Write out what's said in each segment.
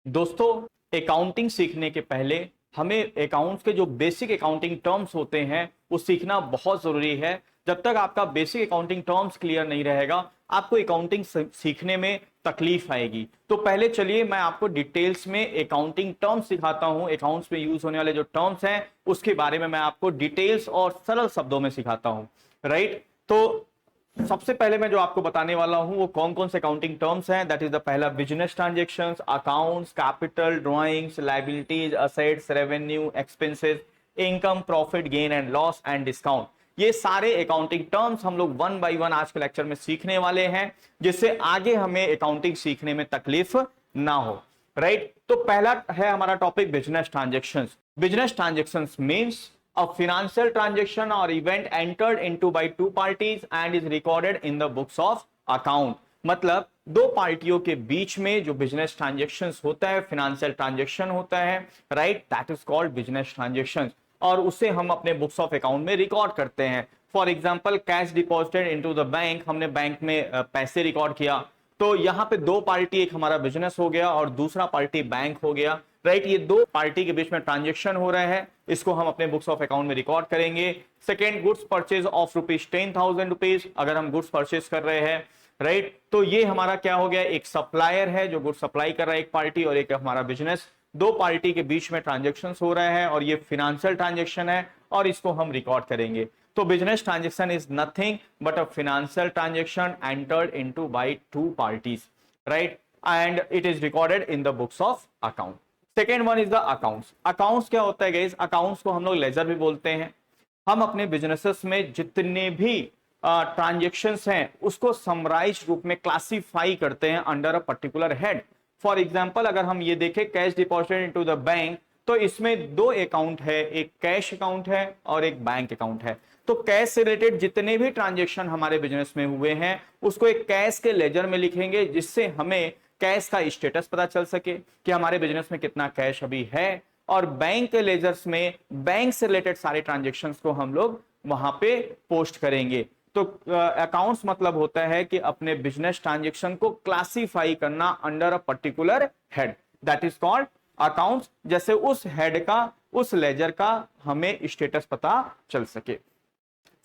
दोस्तों, अकाउंटिंग सीखने के पहले हमें अकाउंट्स के जो बेसिक अकाउंटिंग टर्म्स होते हैं वो सीखना बहुत जरूरी है। जब तक आपका बेसिक अकाउंटिंग टर्म्स क्लियर नहीं रहेगा, आपको अकाउंटिंग सीखने में तकलीफ आएगी। तो पहले चलिए मैं आपको डिटेल्स में अकाउंटिंग टर्म्स सिखाता हूं। अकाउंट्स में यूज होने वाले जो टर्म्स हैं उसके बारे में मैं आपको डिटेल्स और सरल शब्दों में सिखाता हूं। राइट, तो सबसे पहले मैं जो आपको बताने वाला हूं वो कौन कौन से अकाउंटिंग टर्म्स हैं। दैट इज द पहला business transactions, accounts, capital, drawings, liabilities, assets, revenue, expenses, income, profit, gain and loss and discount. ये सारे अकाउंटिंग टर्म्स हम लोग वन बाय वन आज के लेक्चर में सीखने वाले हैं, जिससे आगे हमें अकाउंटिंग सीखने में तकलीफ ना हो। राइट, तो पहला है हमारा topic business transactions. Business transactions means a financial transaction or event entered into by two parties and is recorded in the books of account। मतलब दो पार्टियों के बीच में जो बिजनेस ट्रांजेक्शन्स होता है, फाइनेंशियल ट्रांजेक्शन होता है, right, that is called business transactions, और उसे हम अपने बुक्स ऑफ अकाउंट में रिकॉर्ड करते हैं। For example, cash deposited into the bank, हमने बैंक में पैसे रिकॉर्ड किया, तो यहाँ पे दो पार्टी, एक हमारा बिजनेस हो गया और दूसरा पार्टी बैंक हो गया। राइट, ये दो पार्टी के बीच में ट्रांजेक्शन हो रहा है, इसको हम अपने बुक्स ऑफ अकाउंट में रिकॉर्ड करेंगे। सेकेंड, गुड्स परचेज ऑफ ₹10,000, अगर हम गुड्स परचेज कर रहे हैं, राइट, तो ये हमारा क्या हो गया, एक सप्लायर है जो गुड्स सप्लाई कर रहा है एक पार्टी, और एक हमारा बिजनेस। दो पार्टी के बीच में ट्रांजेक्शन हो रहा है और ये फिनेंशियल ट्रांजेक्शन है और इसको हम रिकॉर्ड करेंगे। तो business transaction is nothing but a financial transaction entered into by two parties, right, and it is recorded in the books of account. Second one is the accounts. Accounts क्या होता है guys? Accounts को हम लोग laser भी बोलते हैं। हम अपने बिजनेसेस में जितने भी ट्रांजेक्शन्स हैं उसको समराइज रूप में क्लासिफाई करते हैं under a particular head. For example, अगर हम ये देखें cash deposited into the bank, तो इसमें दो अकाउंट है, एक कैश अकाउंट है और एक बैंक अकाउंट है। तो कैश से रिलेटेड जितने भी ट्रांजेक्शन हमारे बिजनेस में हुए हैं उसको एक कैश के लेजर में लिखेंगे, जिससे हमें कैश का स्टेटस पता चल सके कि हमारे बिजनेस में कितना कैश अभी है। और बैंक के लेजर्स में बैंक से रिलेटेड सारे ट्रांजेक्शन्स को हम लोग वहां पे पोस्ट करेंगे। तो अकाउंट्स मतलब होता है कि अपने बिजनेस ट्रांजेक्शन को क्लासिफाई करना under a particular head, that is called accounts, जैसे उस हेड का, उस लेजर का हमें स्टेटस पता चल सके।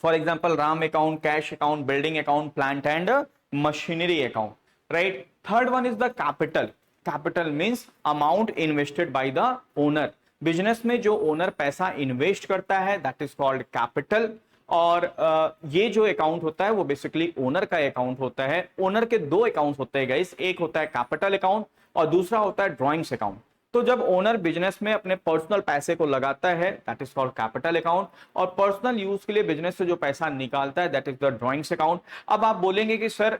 For example, Ram account, cash account, building account, plant and machinery account, right. Third one is the capital. Capital means amount invested by the owner. Business में जो ओनर पैसा इन्वेस्ट करता है दैट इज कॉल्ड कैपिटल। और ये जो account होता है वो बेसिकली ओनर का अकाउंट होता है। ओनर के दो अकाउंट होते हैं गाइस, एक होता है कैपिटल अकाउंट और दूसरा होता है ड्रॉइंग्स अकाउंट। तो जब ओनर बिजनेस में अपने पर्सनल पैसे को लगाता है that is called capital account, और पर्सनल यूज के लिए बिजनेस से जो पैसा निकालता है that is the drawings account. अब आप बोलेंगे कि सर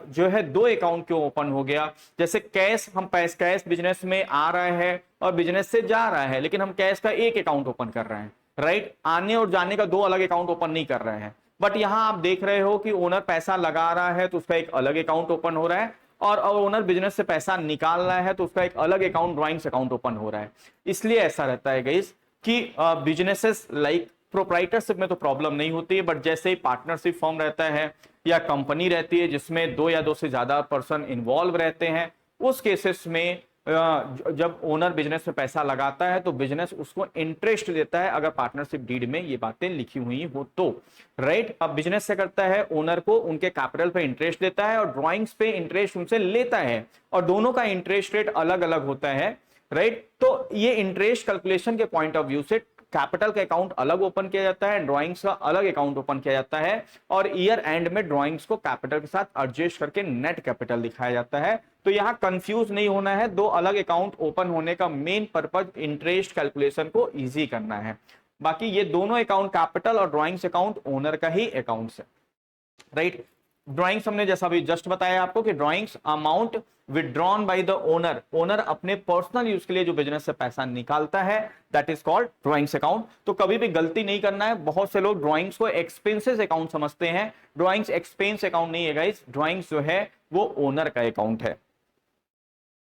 जो है दो अकाउंट क्यों ओपन हो गया? जैसे कैश, हम कैश बिजनेस में आ रहा है और बिजनेस से जा रहा है, लेकिन हम कैश का एक अकाउंट ओपन कर रहे हैं, राइट, आने और जाने का दो अलग अकाउंट ओपन नहीं कर रहे हैं। बट यहां आप देख रहे हो कि ओनर पैसा लगा रहा है तो उसका एक अलग अकाउंट ओपन हो रहा है, और ओनर बिजनेस से पैसा निकाल रहा है तो उसका एक अलग अकाउंट, ड्राइंग्स अकाउंट ओपन हो रहा है। इसलिए ऐसा रहता है गाइस कि बिजनेसेस लाइक प्रोप्राइटरशिप में तो प्रॉब्लम नहीं होती है, बट जैसे ही पार्टनरशिप फॉर्म रहता है या कंपनी रहती है जिसमें दो या दो से ज्यादा पर्सन इन्वॉल्व रहते हैं, उस केसेस में जब ओनर बिजनेस में पैसा लगाता है तो बिजनेस उसको इंटरेस्ट देता है, अगर पार्टनरशिप डीड में ये बातें लिखी हुई हो तो, राइट। अब बिजनेस से करता है, ओनर को उनके कैपिटल पे इंटरेस्ट देता है और ड्राइंग्स पे इंटरेस्ट उनसे लेता है, और दोनों का इंटरेस्ट रेट अलग अलग होता है, राइट। तो ये इंटरेस्ट कैलकुलेशन के पॉइंट ऑफ व्यू से कैपिटल का अकाउंट अलग ओपन किया जाता है, ड्राइंग्स का अलग अकाउंट ओपन किया जाता है, और ईयर एंड में ड्राइंग्स को कैपिटल के साथ एडजस्ट करके नेट कैपिटल दिखाया जाता है। तो यहां कंफ्यूज नहीं होना है, दो अलग अकाउंट ओपन होने का मेन पर्पज इंटरेस्ट कैलकुलेशन को इजी करना है। बाकी ये दोनों अकाउंट, कैपिटल और ड्राइंग्स अकाउंट, ओनर का ही अकाउंट है, राइट। ड्राइंग्स हमने जैसा अभी जस्ट बताया आपको कि drawings amount withdrawn by the owner, owner अपने पर्सनल यूज के लिए जो बिजनेस से पैसा निकालता है that is called drawings account. तो कभी भी गलती नहीं करना है, बहुत से लोग ड्राइंग्स को एक्सपेंसेस अकाउंट समझते हैं। ड्राइंग्स एक्सपेंस अकाउंट नहीं है गाइस, ड्राइंग्स जो है वो ओनर का अकाउंट है।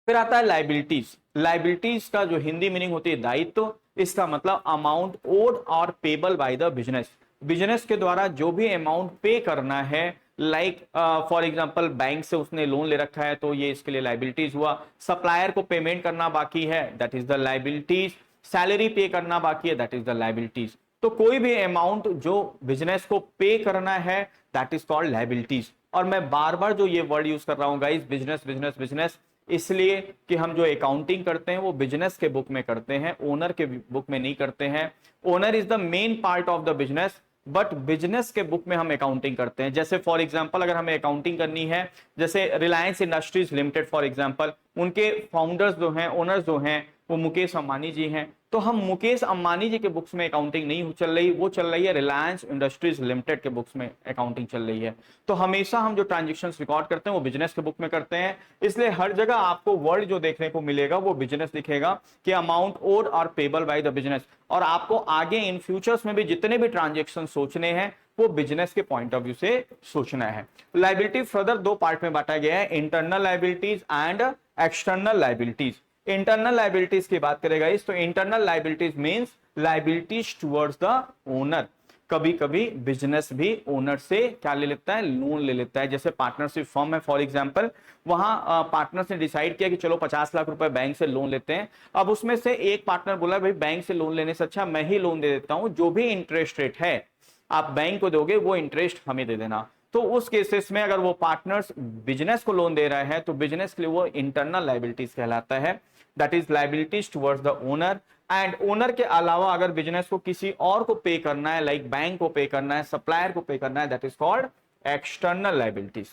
फिर आता है लाइबिलिटीज। लाइबिलिटीज का जो हिंदी मीनिंग होती है दायित्व, इसका मतलब अमाउंट ओड और payable by the business. Business के द्वारा जो भी अमाउंट पे करना है लाइक फॉर एग्जांपल बैंक से उसने लोन ले रखा है तो ये इसके लिए लाइबिलिटीज हुआ। सप्लायर को पेमेंट करना बाकी है, that is the liabilities. Salary पे करना बाकी है, दैट इज द लाइबिलिटीज। तो कोई भी अमाउंट जो बिजनेस को पे करना है दैट इज कॉल्ड लाइबिलिटीज। और मैं बार बार जो ये वर्ड यूज कर रहा हूं गाइस, बिजनेस बिजनेस बिजनेस, इसलिए कि हम जो अकाउंटिंग करते हैं वो बिजनेस के बुक में करते हैं, ओनर के बुक में नहीं करते हैं। Owner is the main part of the business, but business के बुक में हम अकाउंटिंग करते हैं। जैसे फॉर एग्जांपल अगर हमें अकाउंटिंग करनी है, जैसे Reliance industries limited for example, उनके फाउंडर्स जो हैं, ओनर्स जो हैं, वो मुकेश अंबानी जी हैं। तो हम मुकेश अंबानी जी के बुक्स में अकाउंटिंग नहीं चल रही, वो चल रही है रिलायंस इंडस्ट्रीज लिमिटेड के बुक्स में अकाउंटिंग चल रही है। तो हमेशा हम जो ट्रांजेक्शंस रिकॉर्ड करते हैं वो बिजनेस के बुक में करते हैं। इसलिए हर जगह आपको वर्ड जो देखने को मिलेगा वो बिजनेस दिखेगा कि अमाउंट ओड और पेबल बाय द बिजनेस। और आपको आगे इन फ्यूचर्स में भी जितने भी ट्रांजेक्शन सोचने हैं वो बिजनेस के पॉइंट ऑफ व्यू से सोचना है। लायबिलिटी फर्दर दो पार्ट में बांटा गया है, internal liabilities and external liabilities. Internal liabilities की बात करेगा इस, तो internal liabilities means liabilities towards the owner. कभी कभी बिजनेस भी ओनर से क्या ले लेता है, लोन ले लेता है। जैसे पार्टनरशिप फर्म है फॉर एग्जांपल, वहां पार्टनर्स ने डिसाइड किया कि चलो 50 लाख रुपए बैंक से लोन लेते हैं। अब उसमें से एक पार्टनर बोला भाई बैंक से लोन लेने से अच्छा मैं ही लोन दे देता हूं, जो भी इंटरेस्ट रेट है आप बैंक को दोगे वो इंटरेस्ट हमें दे देना। तो उस केसेस में अगर वो पार्टनर्स बिजनेस को लोन दे रहा है तो बिजनेस के लिए वो इंटरनल लायबिलिटीज कहलाता है, that is liabilities towards the owner. And owner के अलावा अगर बिजनेस को किसी और को पे करना है, लाइक बैंक को पे करना है, सप्लायर को पे करना है, that is called external liabilities.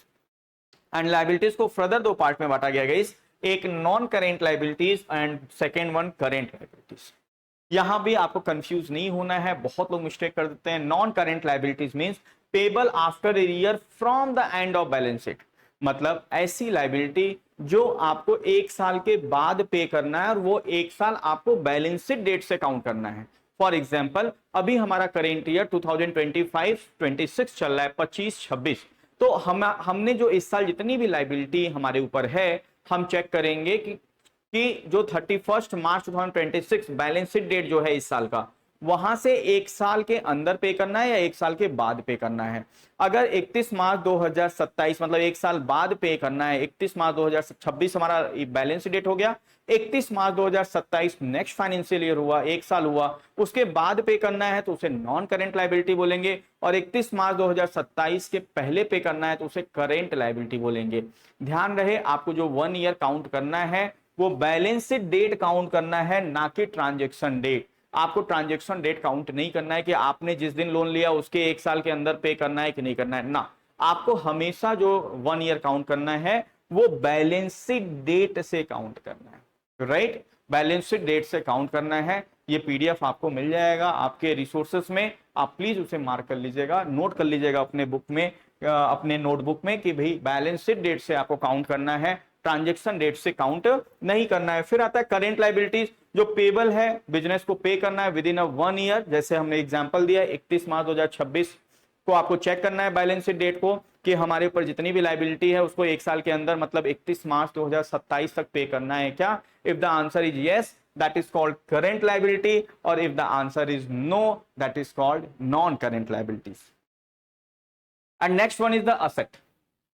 And liabilities को फर्दर दो पार्ट में बांटा गया गाइस, एक non current liabilities and second one current liabilities. यहां भी आपको कंफ्यूज नहीं होना है, बहुत लोग मिस्टेक कर देते हैं। Non current liabilities means payable after a year from the end of balance sheet, मतलब ऐसी लायबिलिटी जो आपको एक साल के बाद पे करना है और वो एक साल आपको बैलेंस शीट डेट से काउंट करना है। फॉर एग्जांपल अभी हमारा करेंट ईयर 2025-26 चल रहा है, 25-26। तो हमने जो इस साल जितनी भी लायबिलिटी हमारे ऊपर है हम चेक करेंगे कि जो 31 मार्च 2026 बैलेंस शीट डेट जो है इस साल का, वहां से एक साल के अंदर पे करना है या एक साल के बाद पे करना है। अगर 31 मार्च 2027 मतलब एक साल बाद पे करना है, 31 मार्च 2026 हमारा बैलेंस डेट हो गया, 31 मार्च 2027 नेक्स्ट फाइनेंशियल ईयर हुआ, एक साल हुआ, उसके बाद पे करना है तो उसे नॉन करेंट लायबिलिटी बोलेंगे। और 31 मार्च 2027 के पहले पे करना है तो उसे करेंट लायबिलिटी बोलेंगे। ध्यान रहे आपको जो 1 ईयर काउंट करना है वो बैलेंस शीट डेट काउंट करना है, ना कि ट्रांजेक्शन डेट। आपको ट्रांजेक्शन डेट काउंट नहीं करना है कि आपने जिस दिन लोन लिया उसके एक साल के अंदर पे करना है कि नहीं करना है ना। आपको हमेशा जो 1 ईयर काउंट करना है वो बैलेंस शीट डेट से काउंट करना है, राइट? बैलेंस शीट डेट से काउंट करना है। ये पीडीएफ आपको मिल जाएगा आपके रिसोर्सेस में, आप प्लीज उसे मार्क कर लीजिएगा, नोट कर लीजिएगा अपने बुक में, अपने नोटबुक में कि भाई बैलेंस शीट डेट से आपको काउंट करना है, ट्रांजेक्शन डेट से काउंट नहीं करना है। फिर आता है करेंट लायबिलिटीज, जो पेबल है, बिजनेस को पे करना है विद इन 1 ईयर। जैसे हमने एग्जांपल दिया 31 मार्च 2026 को आपको चेक करना है बैलेंस शीट डेट को कि हमारे ऊपर जितनी भी लायबिलिटी है उसको एक साल के अंदर मतलब 31 मार्च 2027 तक पे करना है क्या? If the answer is yes that is called current liability, और if the answer is no that is called non current liabilities. And next one is the asset.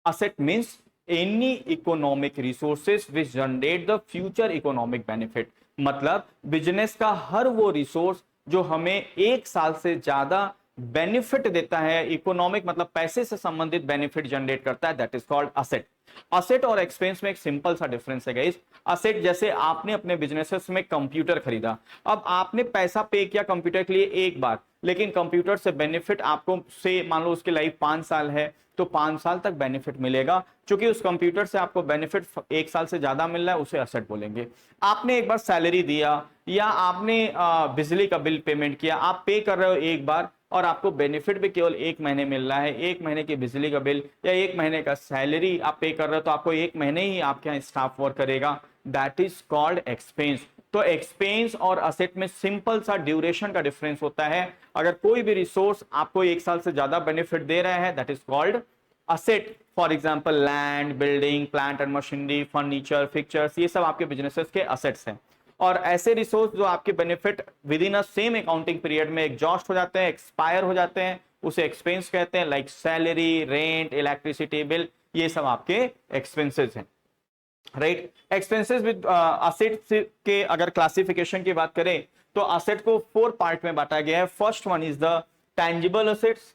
Asset means any economic resources which generate the future economic benefit, मतलब business का हर वो resource जो हमें एक साल से ज्यादा बेनिफिट देता है, इकोनॉमिक मतलब पैसे से संबंधित बेनिफिट जनरेट करता है, that is called asset. Asset और एक्सपेंस में एक सिंपल सा डिफरेंस है गाइस। असेट जैसे आपने अपने बिजनेसेस में कंप्यूटर खरीदा, अब आपने पैसा पे किया कंप्यूटर के लिए एक बार, लेकिन कंप्यूटर से बेनिफिट आपको से मान लो उसकी लाइफ 5 साल है तो 5 साल तक बेनिफिट मिलेगा। क्योंकि उस कंप्यूटर से आपको बेनिफिट एक साल से ज्यादा मिल रहा है, उसे असेट बोलेंगे। आपने एक बार सैलरी दिया या आपने बिजली का बिल पेमेंट किया, आप पे कर रहे हो एक बार और आपको बेनिफिट भी केवल 1 महीने मिल रहा है, 1 महीने की बिजली का बिल या 1 महीने का सैलरी आप पे कर रहे हो तो आपको 1 महीने ही आपके यहाँ स्टाफ वर्क करेगा, दैट इज कॉल्ड एक्सपेंस। तो एक्सपेंस और असेट में सिंपल सा ड्यूरेशन का डिफरेंस होता है। अगर कोई भी रिसोर्स आपको एक साल से ज्यादा बेनिफिट दे रहा है that is called asset. For example land, building, plant and machinery, furniture, fixtures, ये सब आपके बिजनेसेस के असेट्स हैं। और ऐसे रिसोर्स जो आपके benefit with in a same accounting period में एग्जॉस्ट हो जाते हैं, एक्सपायर हो जाते हैं, उसे एक्सपेंस कहते हैं, like salary, rent, electricity bill, ये सब आपके एक्सपेंसेस हैं, राइट। एक्सपेंसेस विद असेट्स के अगर क्लासिफिकेशन की बात करें तो असेट को 4 पार्ट में बांटा गया है। First one is the tangible assets,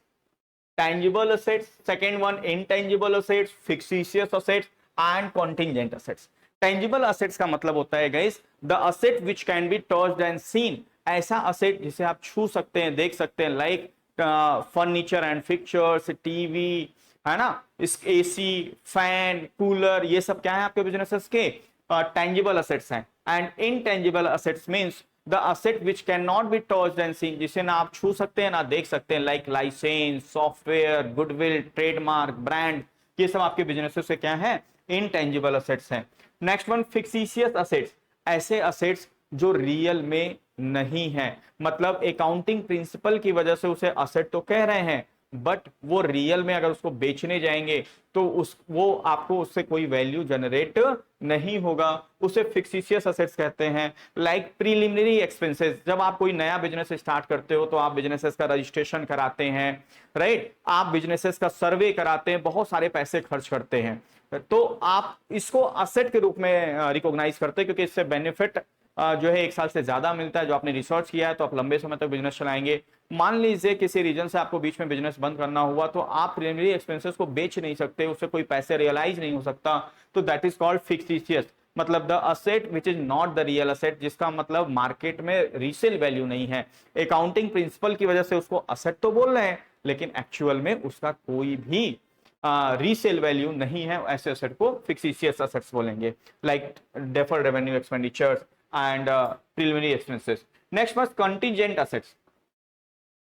tangible assets, second one intangible assets, fictitious assets and contingent assets। tangible assets का मतलब होता है guys the asset which can be touched and seen, ऐसा asset जिसे आप छू सकते हैं, देख सकते हैं, like furniture and fixtures, TV, है ना, इस एसी, फैन, कूलर, ये सब क्या है आपके बिजनेसेस के tangible assets हैं। and intangible assets means the asset which can not be touched and seen, जिसे ना आप छू सकते हैं ना देख सकते हैं, like licence, software, goodwill, trademark, brand, ये सब आपके बिजनेस से क्या है, इनटेंजिबल असेट्स हैं। नेक्स्ट वन फिक्सिशियस असेट्स, ऐसे असेट्स जो रियल में नहीं है, मतलब अकाउंटिंग प्रिंसिपल की वजह से उसे असेट तो कह रहे हैं बट वो रियल में अगर उसको बेचने जाएंगे तो वो आपको उससे कोई वैल्यू जनरेट नहीं होगा, उसे फिक्सिशियस असेट्स कहते हैं। लाइक प्रीलिमिनरी एक्सपेंसेस, जब आप कोई नया बिजनेस स्टार्ट करते हो तो आप बिजनेसेस का रजिस्ट्रेशन कराते हैं, राइट, आप बिजनेसेस का सर्वे कराते हैं, बहुत सारे पैसे खर्च करते हैं, तो आप इसको असेट के रूप में रिकॉग्नाइज करते हैं क्योंकि इससे बेनिफिट जो है 1 साल से ज्यादा मिलता है। जो आपने रिसर्च किया है तो आप लंबे समय तक बिजनेस चलाएंगे। मान लीजिए किसी रीजन से आपको बीच में बिजनेस बंद करना हुआ तो आप प्रीलिमिनरी एक्सपेंसेस को बेच नहीं सकते, उससे कोई पैसे रियलाइज नहीं हो सकता, तो दैट इज कॉल्ड फिक्सिशियस, मतलब the asset which is not the real asset, जिसका मतलब मार्केट में रीसेल वैल्यू नहीं है। अकाउंटिंग प्रिंसिपल की वजह से उसको असेट तो बोल रहे हैं लेकिन एक्चुअल में उसका कोई भी रीसेल वैल्यू नहीं है, ऐसे असेट को फिक्सिशियस असेट्स बोलेंगे, like deferred revenue expenditures and preliminary expenses. Next बस कंटीजेंट असेट्स।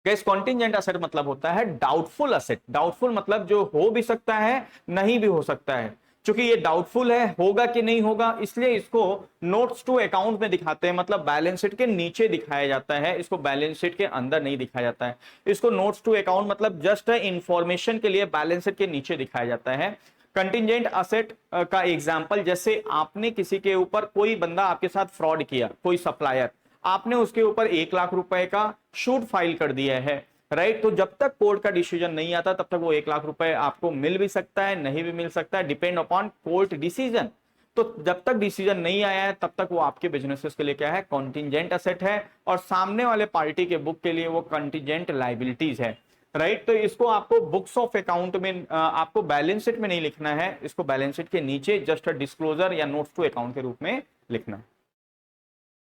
गैस कंटीजेंट असेट मतलब होता है डाउटफुल असेट। डाउटफुल मतलब जो हो भी सकता है नहीं भी हो सकता है, क्योंकि ये डाउटफुल है होगा कि नहीं होगा, इसलिए इसको नोट्स टू अकाउंट में दिखाते हैं, मतलब बैलेंस शीट के नीचे दिखाया जाता है, इसको बैलेंस शीट के अंदर नहीं दिखाया जाता है। इसको नोट्स टू अकाउंट मतलब जस्ट इंफॉर्मेशन के लिए बैलेंस शीट के नीचे दिखाया जाता है। कंटीजेंट असेट का एग्जांपल, जैसे आपने किसी के ऊपर, कोई बंदा आपके साथ फ्रॉड किया, कोई सप्लायर, आपने उसके ऊपर 1 लाख रुपए का शूट फाइल कर दिया है, राइट, तो जब तक कोर्ट का डिसीजन नहीं आता तब तक वो 1 लाख रुपए आपको मिल भी सकता है, नहीं भी मिल सकता है, डिपेंड अपॉन कोर्ट डिसीजन। तो जब तक डिसीजन नहीं आया है तब तक वो आपके बिजनेसेस के लिए क्या है, कॉन्टिजेंट असेट है, और सामने वाले पार्टी के बुक के लिए वो कंटीजेंट लाइबिलिटीज है, राइट। तो इसको आपको बुक्स ऑफ अकाउंट में, आपको बैलेंस शीट में नहीं लिखना है, इसको बैलेंस शीट के नीचे जस्ट डिस्क्लोजर या नोट्स टू अकाउंट के रूप में लिखना है।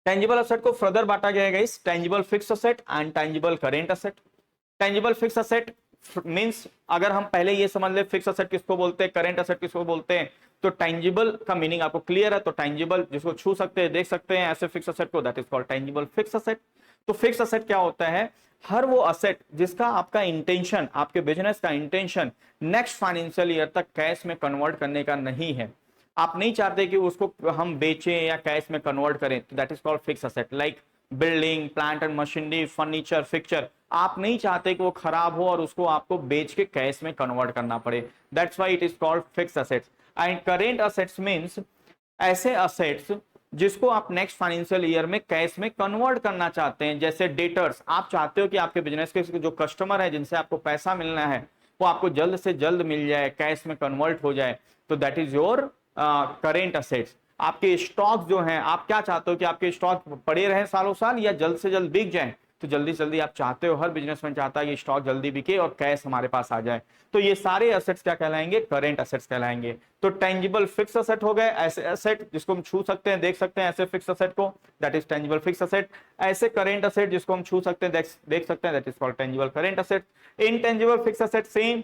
टेंजिबल असेट को फर्दर बांटा गया है इस tangible fixed asset and tangible current asset. Tangible fixed asset means, अगर हम पहले ये समझ ले फिक्स असेट किसको बोलते हैं, करेंट असेट किसको बोलते हैं, तो टेंजिबल का मीनिंग आपको क्लियर है, तो टेंजिबल जिसको छू सकते हैं, देख सकते हैं, ऐसे फिक्स असेट को, that is called tangible fixed asset. तो फिक्स असेट क्या होता है, हर वो असेट जिसका आपका इंटेंशन, आपके बिजनेस का इंटेंशन नेक्स्ट फाइनेंशियल ईयर तक कैश में कन्वर्ट करने का नहीं है, आप नहीं चाहते कि उसको हम बेचें या कैश में कन्वर्ट करें, तो that is called fix asset. Like building, plant and machinery, furniture, fixture, आप नहीं चाहते कि वो खराब हो और उसको आपको बेच के कैश में कन्वर्ट करना पड़े, that's why it is called fix assets. And current assets means ऐसे असेट्स जिसको आप नेक्स्ट फाइनेंशियल ईयर में कैश में कन्वर्ट करना चाहते हैं, जैसे डेटर्स, आप चाहते हो कि आपके बिजनेस के जो कस्टमर है जिनसे आपको पैसा मिलना है वो आपको जल्द से जल्द मिल जाए, कैश में कन्वर्ट हो जाए, तो that is your current assets. आपके स्टॉक जो हैं, आप क्या चाहते हो कि आपके स्टॉक पड़े रहे सालों साल या जल्द से जल्द बिक जाए, तो जल्दी जल्दी आप चाहते हो, हर बिजनेसमैन चाहता है कि स्टॉक जल्दी बिके और कैश हमारे पास आ जाए, तो ये सारे असेट्स क्या कहलाएंगे, करेंट असेट्स कहलाएंगे। तो टेंजिबल फिक्स असेट हो गए ऐसे असेट जिसको हम छू सकते हैं, देख सकते हैं, ऐसे फिक्स असेट को, that is tangible fixed asset. ऐसे करेंट असेट जिसको हम छू सकते हैं, देख सकते हैं, that is called tangible current asset. Intangible fix asset same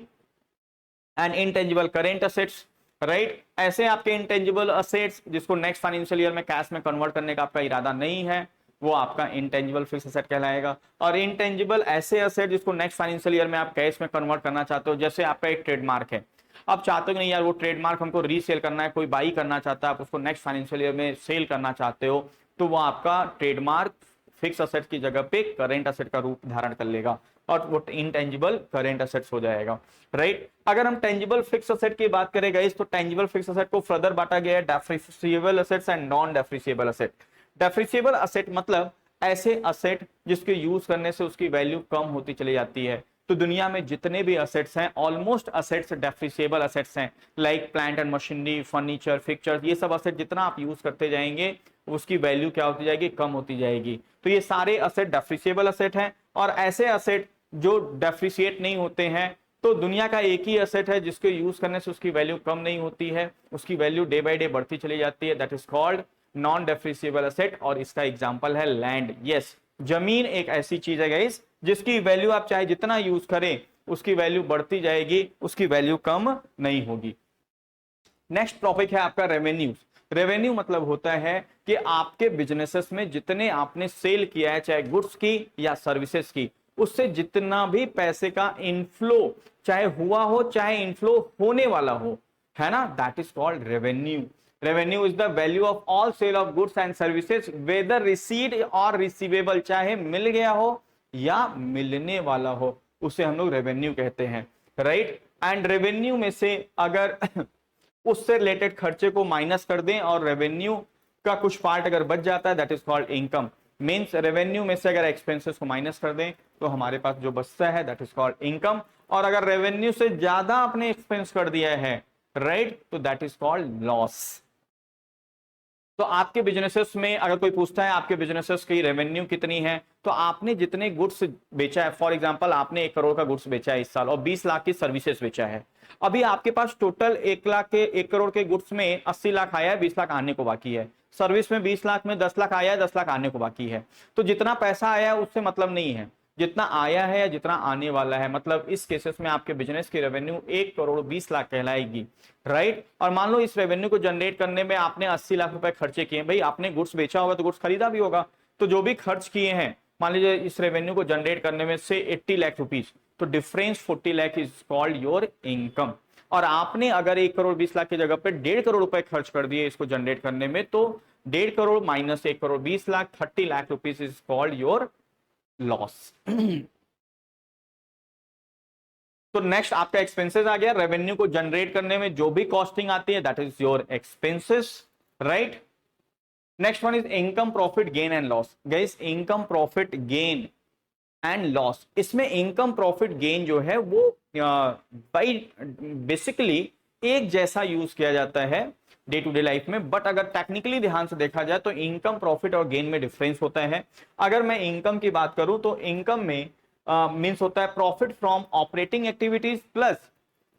and intangible current assets, right. ऐसे आपके इंटेंजिबल असेट्स जिसको नेक्स्ट फाइनेंशियल ईयर में कैश में कन्वर्ट करने का आपका इरादा नहीं है, वो आपका इंटेंजिबल फिक्स असेट कहलाएगा। और इंटेंजिबल ऐसे असेट जिसको नेक्स्ट फाइनेंशियल ईयर में आप कैश में कन्वर्ट करना चाहते हो, जैसे आपका एक ट्रेडमार्क है, आप चाहते हो कि नहीं यार वो ट्रेडमार्क हमको रीसेल करना है, कोई बाई करना चाहता है, आप उसको नेक्स्ट फाइनेंशियल ईयर में सेल करना चाहते हो, तो वो आपका ट्रेडमार्क फिक्स असेट की जगह पे करेंट असेट का रूप धारण कर लेगा और वो इनटेंजिबल करेंट असेट्स हो जाएगा, राइट। अगर हम टेंजिबल फिक्स असेट की बात करें गाइस, तो टेंजिबल फिक्स असेट को फर्दर बांटा गया है depreciable assets and non depreciable asset. Depreciable asset मतलब ऐसे असेट जिसके यूज करने से उसकी वैल्यू कम होती चली जाती है, तो दुनिया में जितने भी असेट्स हैं, ऑलमोस्ट असेट्स डेप्रिसिएबल असेट्स हैं, like plant and machinery, furniture, fixtures, ये सब असेट जितना आप यूज करते जाएंगे उसकी वैल्यू क्या होती जाएगी, कम होती जाएगी। तो ये सारे असेट डेप्रिसिएबल असेट हैं। और ऐसे असेट जो डेप्रिसिएट नहीं होते हैं, तो दुनिया का एक ही असेट है जिसको यूज करने से उसकी वैल्यू कम नहीं होती है, उसकी वैल्यू डे बाय डे बढ़ती चली जाती है, that is called non depreciable asset. और इसका एग्जांपल है लैंड। यस, जमीन एक ऐसी चीज है गाइस जिसकी वैल्यू आप चाहे जितना यूज करें उसकी वैल्यू बढ़ती जाएगी, उसकी वैल्यू कम नहीं होगी। नेक्स्ट टॉपिक है आपका रेवेन्यू। रेवेन्यू मतलब होता है कि आपके बिजनेसेस में जितने आपने सेल किया है, चाहे गुड्स की या सर्विसेज की, उससे जितना भी पैसे का इनफ्लो चाहे हुआ हो चाहे इनफ्लो होने वाला हो, है ना, that is called revenue. Revenue is the value of all sale of goods and services whether received और रिसीवेबल, चाहे मिल गया हो या मिलने वाला हो, उसे हम लोग रेवेन्यू कहते हैं, राइट। एंड रेवेन्यू में से अगर उससे रिलेटेड खर्चे को माइनस कर दें और रेवेन्यू का कुछ पार्ट अगर बच जाता है, that is called income. Means revenue में से अगर एक्सपेंसेस को माइनस कर दें तो हमारे पास जो बचता है दैट इज कॉल्ड इनकम। और अगर रेवेन्यू से ज्यादा आपने एक्सपेंस कर दिया है, राइट, तो दैट इज कॉल्ड लॉस। तो आपके बिजनेसेस में अगर कोई पूछता है आपके बिजनेसेस की रेवेन्यू कितनी है, तो आपने जितने गुड्स बेचा है, फॉर एग्जांपल आपने 1 करोड़ का गुड्स बेचा है इस साल और 20 लाख की सर्विसेज बेचा है, अभी आपके पास टोटल 1 करोड़ के गुड्स में 80 लाख आया है, 20 लाख आने को बाकी है। सर्विस में 20 लाख में 10 लाख आया है, 10 लाख आने को बाकी है। तो जितना पैसा आया है उससे मतलब नहीं है, जितना आया है या जितना आने वाला है, मतलब इस केसेस में आपके बिजनेस की रेवेन्यू 1 करोड़ 20 लाख कहलाएगी, राइट। और मान लो इस रेवेन्यू को जनरेट करने में आपने 80 लाख रुपए खर्चे किए, भाई आपने गुड्स बेचा होगा तो गुड्स खरीदा भी होगा, तो जो भी खर्च किए हैं, मान लीजिए इस रेवेन्यू को जनरेट करने में से 80 लाख रुपीज, तो difference 40 lakh is called your income. और आपने अगर 1 करोड़ 20 लाख की जगह पे 1.5 करोड़ रुपए खर्च कर दिए इसको जनरेट करने में, तो 1.5 crore minus 1 crore 20 lakh 30 lakh rupees is called your loss. तो नेक्स्ट आपका एक्सपेंसेस आ गया। रेवेन्यू को जनरेट करने में जो भी कॉस्टिंग आती है that is your expenses, right. Next one is income profit gain and loss. Guys income profit gain and loss, इसमें इनकम प्रॉफिट गेन जो है वो बाई बेसिकली एक जैसा यूज किया जाता है डे टू डे लाइफ में, बट अगर टेक्निकली ध्यान से देखा जाए तो इनकम प्रॉफिट और गेन में डिफरेंस होता है। अगर मैं इनकम की बात करूं तो इनकम में मींस होता है profit from operating activities plus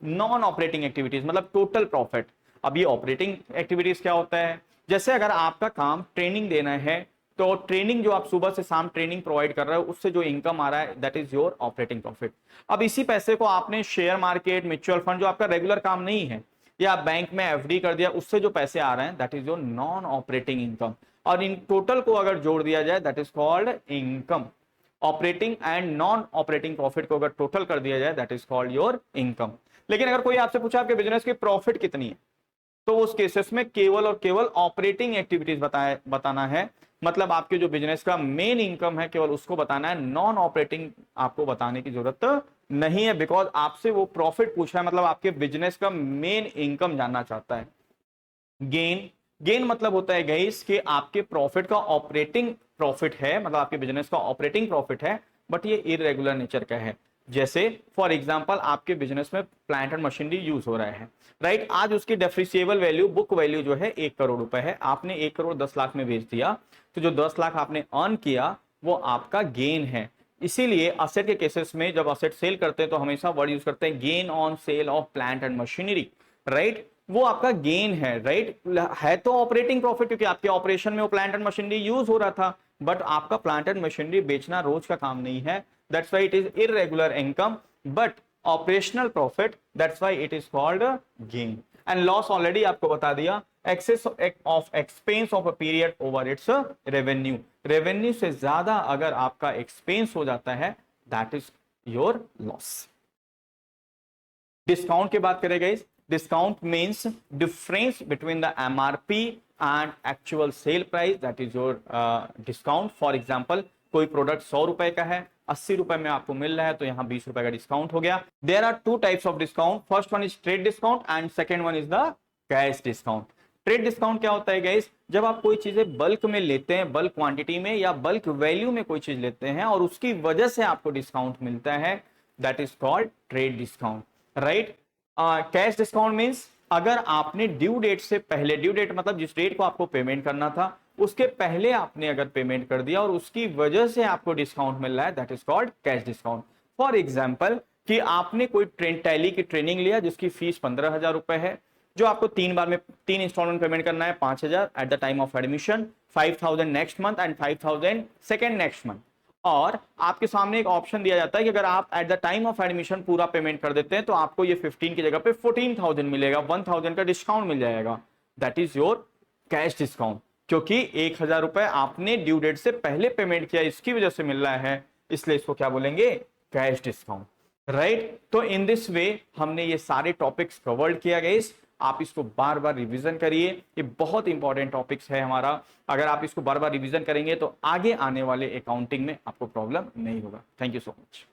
non operating activities, मतलब टोटल प्रॉफिट। अब ये ऑपरेटिंग एक्टिविटीज क्या होता है, जैसे अगर आपका काम ट्रेनिंग देना है, तो ट्रेनिंग जो आप सुबह से शाम ट्रेनिंग प्रोवाइड कर रहे हो उससे जो इनकम आ रहा है that is your operating profit. अब इसी पैसे को आपने शेयर मार्केट, म्यूचुअल फंड, जो आपका रेगुलर काम नहीं है, या बैंक में एफडी कर दिया, उससे जो पैसे आ रहे हैं that is your non operating income. और इन टोटल को अगर जोड़ दिया जाए that is called income. Operating and non operating profit को अगर टोटल कर दिया जाए that is called your income. लेकिन अगर कोई आपसे पूछा आपके बिजनेस की प्रॉफिट कितनी है, तो उस केसेस में केवल और केवल ऑपरेटिंग एक्टिविटीज बताना है, मतलब आपके जो बिजनेस का मेन इनकम है केवल उसको बताना है, नॉन ऑपरेटिंग आपको बताने की जरूरत नहीं है, बिकॉज आपसे वो प्रॉफिट पूछा है, मतलब आपके बिजनेस का मेन इनकम जानना चाहता है। गेन मतलब होता है गाइस कि आपके प्रॉफिट का ऑपरेटिंग प्रॉफिट है, मतलब आपके बिजनेस का ऑपरेटिंग प्रॉफिट है, बट ये इरेगुलर नेचर का है। जैसे फॉर एग्जांपल आपके बिजनेस में प्लांट एंड मशीनरी यूज हो रहा है, राइट। आज उसकी डेप्रिसिएबल वैल्यू, बुक वैल्यू जो है 1 करोड़ रुपए है, आपने 1 करोड़ 10 लाख में बेच दिया, तो जो 10 लाख आपने अर्न किया वो आपका गेन है। इसीलिए असेट के केसेस में जब असेट सेल करते हैं तो हमेशा वर्ड यूज करते हैं gain on sale of plant and machinery, right. वो आपका गेन है, राइट। है तो ऑपरेटिंग प्रॉफिट, क्योंकि आपके ऑपरेशन में वो प्लांट एंड मशीनरी यूज हो रहा था, बट आपका प्लांट एंड मशीनरी बेचना रोज का काम नहीं है, that's why it is irregular income, but operational profit, that's why it is called gain। and loss already आपको बता दिया, excess of expense of a period over its revenue। revenue से ज्यादा अगर आपका expense हो जाता है that is your loss। Discount की बात करें guys, discount means difference between the MRP and actual sale price, that is your discount. For example कोई प्रोडक्ट 100 रुपए का है, 80 रुपए में आपको मिल रहा है, तो यहाँ 20 रुपए का डिस्काउंट हो गया। There are 2 types of discount, first one is trade discount and second one is the cash discount. Trade discount क्या होता है गाइस, जब आप कोई चीजें बल्क में लेते हैं, बल्क क्वांटिटी में या बल्क वैल्यू में कोई चीज लेते हैं और उसकी वजह से आपको डिस्काउंट मिलता है, that is called trade discount, right. Cash discount means अगर आपने ड्यू डेट से पहले, ड्यू डेट मतलब जिस डेट को आपको पेमेंट करना था उसके पहले आपने अगर पेमेंट कर दिया और उसकी वजह से आपको डिस्काउंट मिल रहा है, that is called cash discount. For example कि आपने कोई टैली की ट्रेनिंग लिया जिसकी फीस 15,000 रुपए है, जो आपको 3 इंस्टॉलमेंट पेमेंट करना है, 5,000 at the time of admission, 5,000 next month and 5,000 second next month. और आपके सामने एक ऑप्शन दिया जाता है कि अगर आप at the time of admission पूरा पेमेंट कर देते हैं तो आपको ये 15 की जगह पे 14,000 मिलेगा, 1,000 का डिस्काउंट मिल जाएगा, that is your cash discount. क्योंकि 1,000 रुपए आपने ड्यू डेट से पहले पेमेंट किया, इसकी वजह से मिल रहा है, इसलिए इसको क्या बोलेंगे, कैश डिस्काउंट, राइट। तो इन दिस वे हमने ये सारे टॉपिक्स कवर्ड किया गाइस। आप इसको बार बार रिवीजन करिए, ये बहुत इंपॉर्टेंट टॉपिक्स है हमारा। अगर आप इसको बार बार रिवीजन करेंगे तो आगे आने वाले अकाउंटिंग में आपको प्रॉब्लम नहीं होगा। Thank you so much.